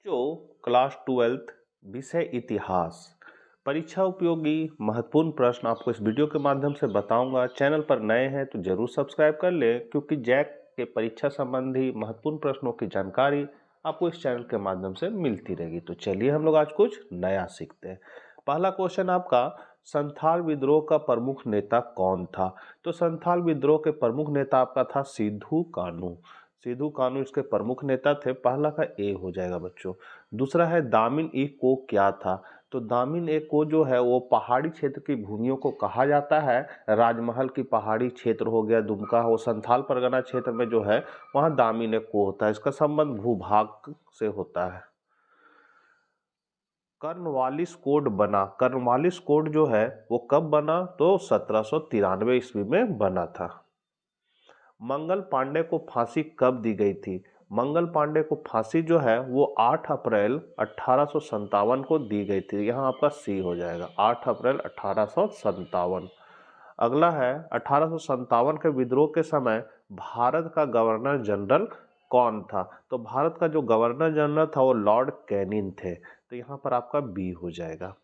जो class 12th विषय इतिहास परीक्षा उपयोगी महत्वपूर्ण प्रश्न आपको इस वीडियो के माध्यम से बताऊंगा। चैनल पर नए हैं तो जरूर सब्सक्राइब कर ले, क्योंकि जैक के परीक्षा संबंधी महत्वपूर्ण प्रश्नों की जानकारी आपको इस चैनल के माध्यम से मिलती रहेगी। तो चलिए हम लोग आज कुछ नया सीखते हैं। पहला क्वेश्चन आपका, संथाल विद्रोह का प्रमुख नेता कौन था? तो संथाल विद्रोह के प्रमुख नेता आपका था सिद्धू कान्हू। सिद्धू कान्हू इसके प्रमुख नेता थे। पहला का ए हो जाएगा बच्चों। दूसरा है दामिन ई को क्या था? तो दामिन ए को जो है वो पहाड़ी क्षेत्र की भूमियों को कहा जाता है। राजमहल की पहाड़ी क्षेत्र हो गया, दुमका हो, संथाल परगना क्षेत्र में जो है वहां दामिन ए को होता है। इसका संबंध भूभाग से होता है। कर्नवालिस कोड बना, कर्नवालिस कोड जो है वो कब बना? तो 1793 ईस्वी में बना था। मंगल पांडे को फांसी कब दी गई थी? मंगल पांडे को फांसी जो है वो 8 अप्रैल 1857 को दी गई थी। यहाँ आपका सी हो जाएगा, 8 अप्रैल 1857। अगला है 1857 के विद्रोह के समय भारत का गवर्नर जनरल कौन था? तो भारत का जो गवर्नर जनरल था वो लॉर्ड कैनिंग थे। तो यहाँ पर आपका बी हो जाएगा।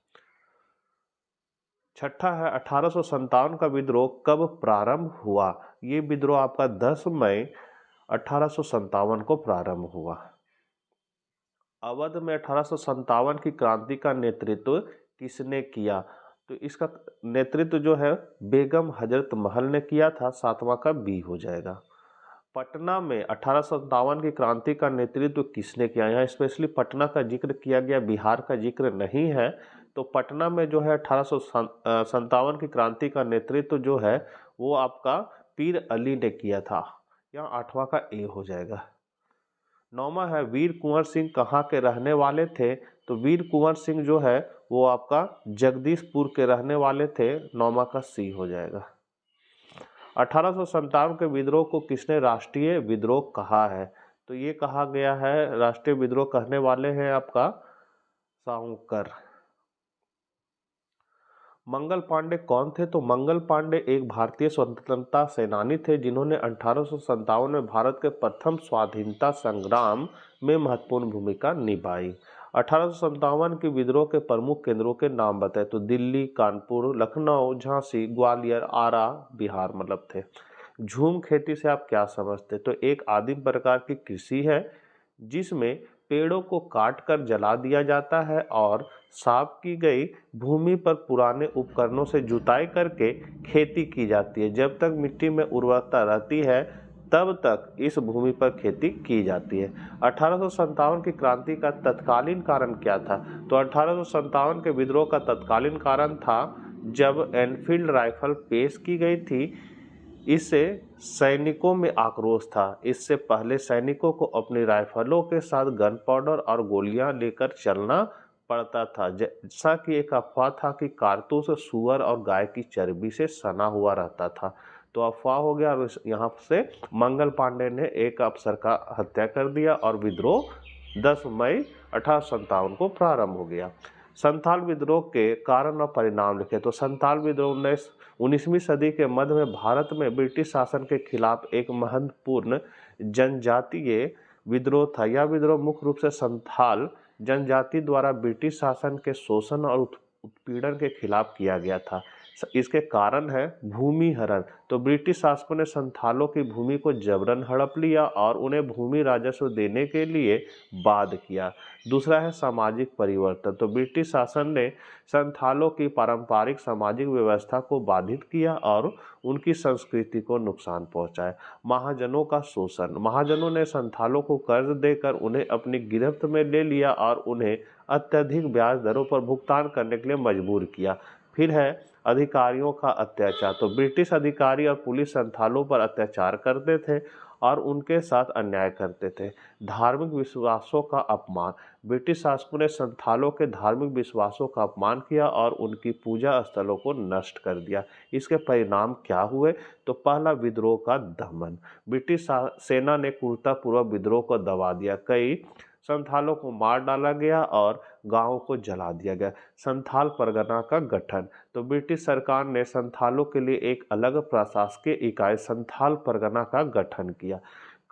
छठा है 1857 का विद्रोह कब प्रारंभ हुआ? ये विद्रोह आपका 10 मई 1857 को प्रारंभ हुआ। अवध में 1857 की क्रांति का नेतृत्व किसने किया? तो इसका नेतृत्व जो है बेगम हजरत महल ने किया था। सातवां का बी हो जाएगा। पटना में 1857 की क्रांति का नेतृत्व किसने किया? यहाँ स्पेशली पटना का जिक्र किया गया, बिहार का जिक्र नहीं है। तो पटना में जो है 1857 की क्रांति का नेतृत्व जो है वो आपका पीर अली ने किया था। यहाँ आठवां का ए हो जाएगा। नौवां है वीर कुंवर सिंह कहाँ के रहने वाले थे? तो वीर कुंवर सिंह जो है वो आपका जगदीशपुर के रहने वाले थे। नौवां का सी हो जाएगा। 1857 के विद्रोह को किसने राष्ट्रीय विद्रोह कहा है? तो ये कहा गया है, राष्ट्रीय विद्रोह कहने वाले हैं आपका सावरकर। मंगल पांडे कौन थे? तो मंगल पांडे एक भारतीय स्वतंत्रता सेनानी थे, जिन्होंने 1857 में भारत के प्रथम स्वाधीनता संग्राम में महत्वपूर्ण भूमिका निभाई। 1857 के विद्रोह के प्रमुख केंद्रों के नाम बताए। तो दिल्ली, कानपुर, लखनऊ, झांसी, ग्वालियर, आरा, बिहार मतलब थे। झूम खेती से आप क्या समझते? तो एक आदिम प्रकार की कृषि है जिसमें पेड़ों को काटकर जला दिया जाता है और साफ की गई भूमि पर पुराने उपकरणों से जुताई करके खेती की जाती है। जब तक मिट्टी में उर्वरता रहती है तब तक इस भूमि पर खेती की जाती है। 1857 की क्रांति का तत्कालीन कारण क्या था? तो 1857 के विद्रोह का तत्कालीन कारण था जब एनफील्ड राइफल पेश की गई थी। इससे सैनिकों में आक्रोश था। इससे पहले सैनिकों को अपनी राइफलों के साथ गन पाउडर और गोलियां लेकर चलना पड़ता था, जैसा कि एक अफवाह था कि कारतूस सुअर और गाय की चर्बी से सना हुआ रहता था। तो अफवाह हो गया और यहाँ से मंगल पांडे ने एक अफसर का हत्या कर दिया और विद्रोह 10 मई 1857 को प्रारंभ हो गया। संथाल विद्रोह के कारण और परिणाम लिखे। तो संथाल विद्रोह 19वीं सदी के मध्य में भारत में ब्रिटिश शासन के खिलाफ एक महत्वपूर्ण जनजातीय विद्रोह था। यह विद्रोह मुख्य रूप से संथाल जनजाति द्वारा ब्रिटिश शासन के शोषण और उत्पीड़न के खिलाफ किया गया था। इसके कारण है भूमि हरण। तो ब्रिटिश शासकों ने संथालों की भूमि को जबरन हड़प लिया और उन्हें भूमि राजस्व देने के लिए बाध्य किया। दूसरा है सामाजिक परिवर्तन। तो ब्रिटिश शासन ने संथालों की पारंपरिक सामाजिक व्यवस्था को बाधित किया और उनकी संस्कृति को नुकसान पहुंचाया। महाजनों का शोषण। महाजनों ने संथालों को कर्ज देकर उन्हें अपनी गिरफ्त में ले लिया और उन्हें अत्यधिक ब्याज दरों पर भुगतान करने के लिए मजबूर किया। फिर है अधिकारियों का अत्याचार। तो ब्रिटिश अधिकारी और पुलिस संथालों पर अत्याचार करते थे और उनके साथ अन्याय करते थे। धार्मिक विश्वासों का अपमान। ब्रिटिश शासकों ने संथालों के धार्मिक विश्वासों का अपमान किया और उनकी पूजा स्थलों को नष्ट कर दिया। इसके परिणाम क्या हुए? तो पहला, विद्रोह का दमन। ब्रिटिश सेना ने क्रूरतापूर्वक विद्रोह को दबा दिया। कई संथालों को मार डाला गया और गांवों को जला दिया गया। संथाल परगना का गठन। तो ब्रिटिश सरकार ने संथालों के लिए एक अलग प्रशासकीय इकाई संथाल परगना का गठन किया।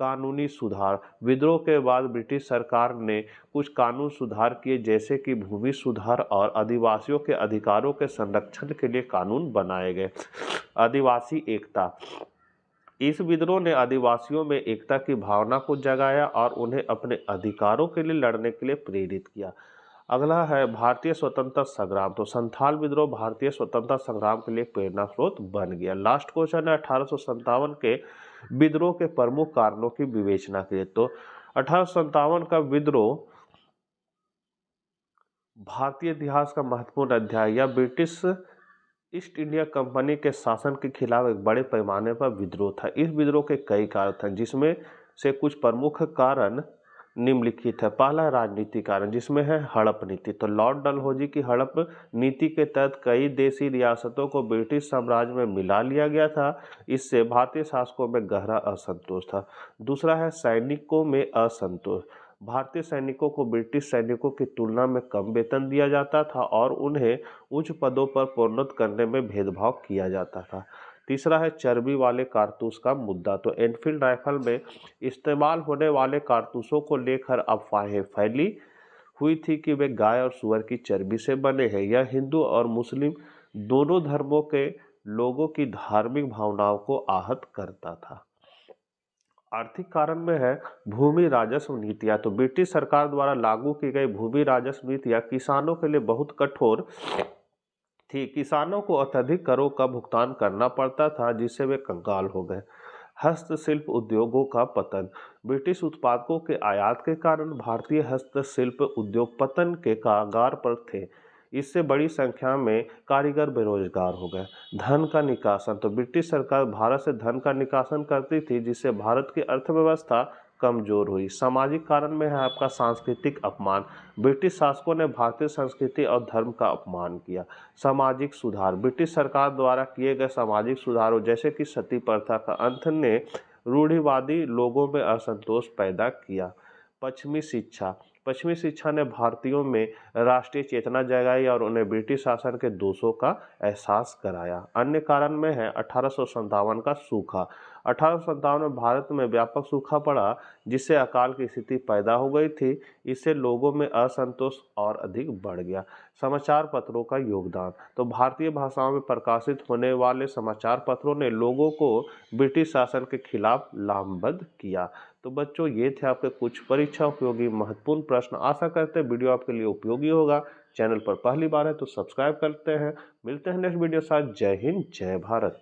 कानूनी सुधार। विद्रोह के बाद ब्रिटिश सरकार ने कुछ कानून सुधार किए, जैसे कि भूमि सुधार और आदिवासियों के अधिकारों के संरक्षण के लिए कानून बनाए गए। आदिवासी एकता। इस विद्रोह ने आदिवासियों में एकता की भावना को जगाया और उन्हें अपने अधिकारों के लिए लड़ने के लिए प्रेरित किया। अगला है भारतीय स्वतंत्रता संग्राम। तो संथाल विद्रोह भारतीय स्वतंत्रता संग्राम के लिए प्रेरणा स्रोत बन गया। लास्ट क्वेश्चन है 1857 के विद्रोह के प्रमुख कारणों की विवेचना करिए। तो 1857 का विद्रोह भारतीय इतिहास का महत्वपूर्ण अध्याय या ब्रिटिश ईस्ट इंडिया कंपनी के शासन के खिलाफ एक बड़े पैमाने पर विद्रोह था। इस विद्रोह के कई कारण थे, जिसमें से कुछ प्रमुख कारण निम्नलिखित है। पहला है राजनीतिक कारण, जिसमें है हड़प नीति। तो लॉर्ड डलहौजी की हड़प नीति के तहत कई देशी रियासतों को ब्रिटिश साम्राज्य में मिला लिया गया था। इससे भारतीय शासकों में गहरा असंतोष था। दूसरा है सैनिकों में असंतोष। भारतीय सैनिकों को ब्रिटिश सैनिकों की तुलना में कम वेतन दिया जाता था और उन्हें उच्च पदों पर प्रोन्नत करने में भेदभाव किया जाता था। तीसरा है चर्बी वाले कारतूस का मुद्दा। तो एनफील्ड राइफल में इस्तेमाल होने वाले कारतूसों को लेकर अफवाहें फैली हुई थी कि वे गाय और सूअर की चर्बी से बने हैं। यह हिंदू और मुस्लिम दोनों धर्मों के लोगों की धार्मिक भावनाओं को आहत करता था। आर्थिक कारण में है भूमि राजस्व नीतियां। तो ब्रिटिश सरकार द्वारा लागू की गई भूमि राजस्व नीतियां किसानों के लिए बहुत कठोर थी। किसानों को अत्यधिक करों का भुगतान करना पड़ता था, जिससे वे कंगाल हो गए। हस्तशिल्प उद्योगों का पतन। ब्रिटिश उत्पादकों के आयात के कारण भारतीय हस्तशिल्प उद्योग पतन के कगार पर थे। इससे बड़ी संख्या में कारीगर बेरोजगार हो गए। धन का निकासन। तो ब्रिटिश सरकार भारत से धन का निकासन करती थी, जिससे भारत की अर्थव्यवस्था कमजोर हुई। सामाजिक कारण में है आपका सांस्कृतिक अपमान। ब्रिटिश शासकों ने भारतीय संस्कृति और धर्म का अपमान किया। सामाजिक सुधार। ब्रिटिश सरकार द्वारा किए गए सामाजिक सुधारों, जैसे कि सती प्रथा का अंत ने रूढ़िवादी लोगों में असंतोष पैदा किया। पश्चिमी शिक्षा। पश्चिमी शिक्षा ने भारतीयों में राष्ट्रीय चेतना जगाई और उन्हें ब्रिटिश शासन के दोषों का एहसास कराया। अन्य कारण में है 1857 का सूखा। 1857 में भारत में व्यापक सूखा पड़ा, जिससे अकाल की स्थिति पैदा हो गई थी। इससे लोगों में असंतोष और अधिक बढ़ गया। समाचार पत्रों का योगदान। तो भारतीय भाषाओं में प्रकाशित होने वाले समाचार पत्रों ने लोगों को ब्रिटिश शासन के खिलाफ लामबंद किया। तो बच्चों, ये थे आपके कुछ परीक्षा उपयोगी महत्वपूर्ण प्रश्न। आशा करते हैं वीडियो आपके लिए उपयोगी होगा। चैनल पर पहली बार है तो सब्सक्राइब करते हैं। मिलते हैं नेक्स्ट वीडियो साथ। जय हिंद, जय भारत।